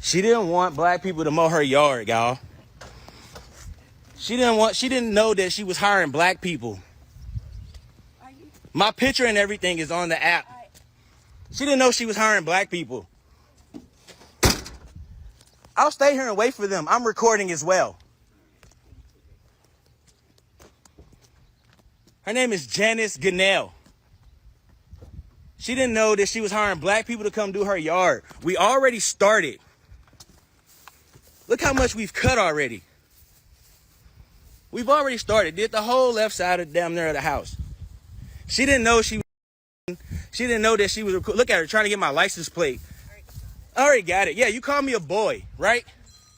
She didn't want black people to mow her yard, y'all. She didn't know that she was hiring black people. My picture and everything is on the app. She didn't know she was hiring black people. I'll stay here and wait for them. I'm recording as well. Her name is Janice Gannell. She didn't know that she was hiring black people to come do her yard. We already started. Look how much we've cut already. We've already started. Did the whole left side of damn near of the house. She didn't know she didn't know that she was, look at her trying to get my license plate. I already got it. Yeah, you call me a boy, right?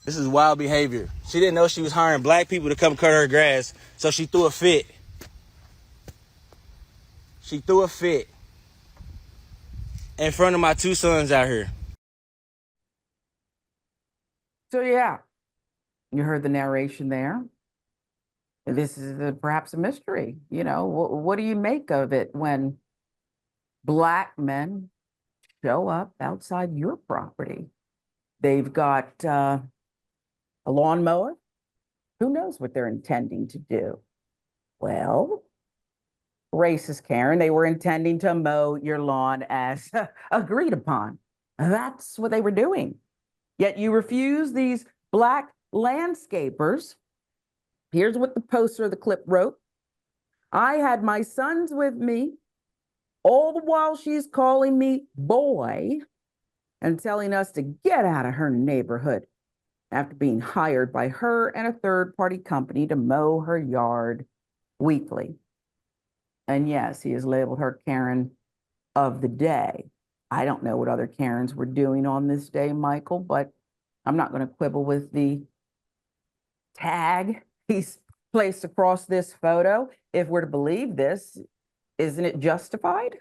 This is wild behavior. She didn't know she was hiring black people to come cut her grass, so she threw a fit. She threw a fit in front of my two sons out here. So yeah, you heard the narration there. This is perhaps a mystery. You know, what do you make of it when black men show up outside your property? They've got a lawnmower. Who knows what they're intending to do? Well, racist Karen, they were intending to mow your lawn as agreed upon. That's what they were doing. Yet you refuse these black landscapers. Here's what the poster of the clip wrote. I had my sons with me, all the while she's calling me boy and telling us to get out of her neighborhood after being hired by her and a third-party company to mow her yard weekly. And yes, he has labeled her Karen of the day. I don't know what other Karens were doing on this day, Michael, but I'm not going to quibble with the tag he's placed across this photo. If we're to believe this, isn't it justified?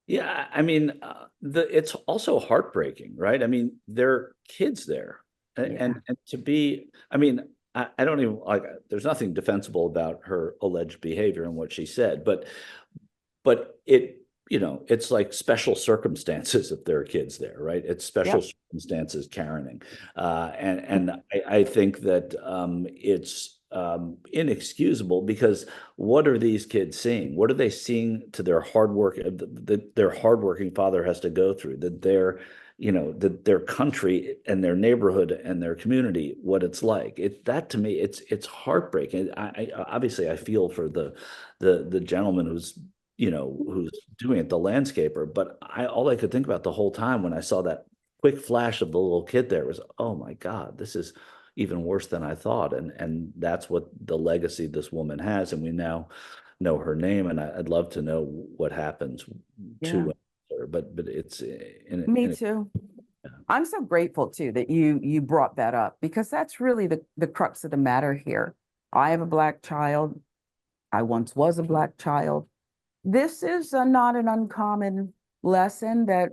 Yeah, I mean, it's also heartbreaking, right? I mean, there are kids there, and to be, I mean, I don't even like. There's nothing defensible about her alleged behavior and what she said, but it, you know, it's like special circumstances if there are kids there, right? It's special circumstances, Karening, and I think that it's inexcusable, because what are these kids seeing? What are they seeing to their hard work that their hardworking father has to go through, that their, you know, that their country and their neighborhood and their community, what it's like? That to me, it's heartbreaking. I obviously I feel for the gentleman who's, you know, who's doing it, the landscaper, but all I could think about the whole time when I saw that quick flash of the little kid there was, oh my God, this is even worse than I thought. And that's what the legacy this woman has. And we now know her name, and I'd love to know what happens to her, but it's me too. I'm so grateful too that you brought that up, because that's really the crux of the matter here. I have a black child. I once was a black child. This is not an uncommon lesson that,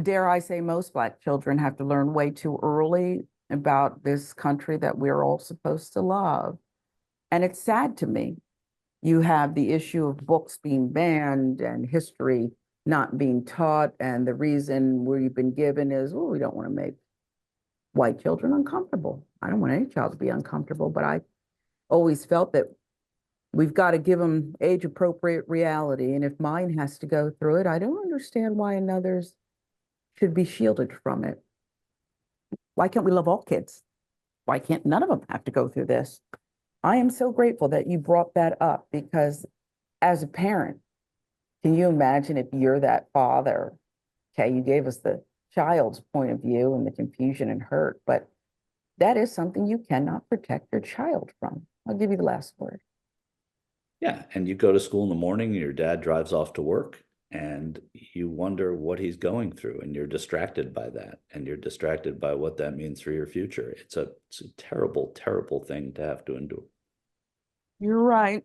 dare I say, most black children have to learn way too early about this country that we're all supposed to love. And it's sad to me. You have the issue of books being banned and history not being taught, and the reason we've been given is, oh, we don't want to make white children uncomfortable. I don't want any child to be uncomfortable, but I always felt that we've got to give them age-appropriate reality. And if mine has to go through it, I don't understand why another's should be shielded from it. Why can't we love all kids? Why can't none of them have to go through this? I am so grateful that you brought that up, because as a parent, can you imagine if you're that father? Okay, you gave us the child's point of view and the confusion and hurt, but that is something you cannot protect your child from. I'll give you the last word. Yeah, and you go to school in the morning, and your dad drives off to work, and you wonder what he's going through, and you're distracted by that, and you're distracted by what that means for your future. It's a terrible, terrible thing to have to endure. You're right.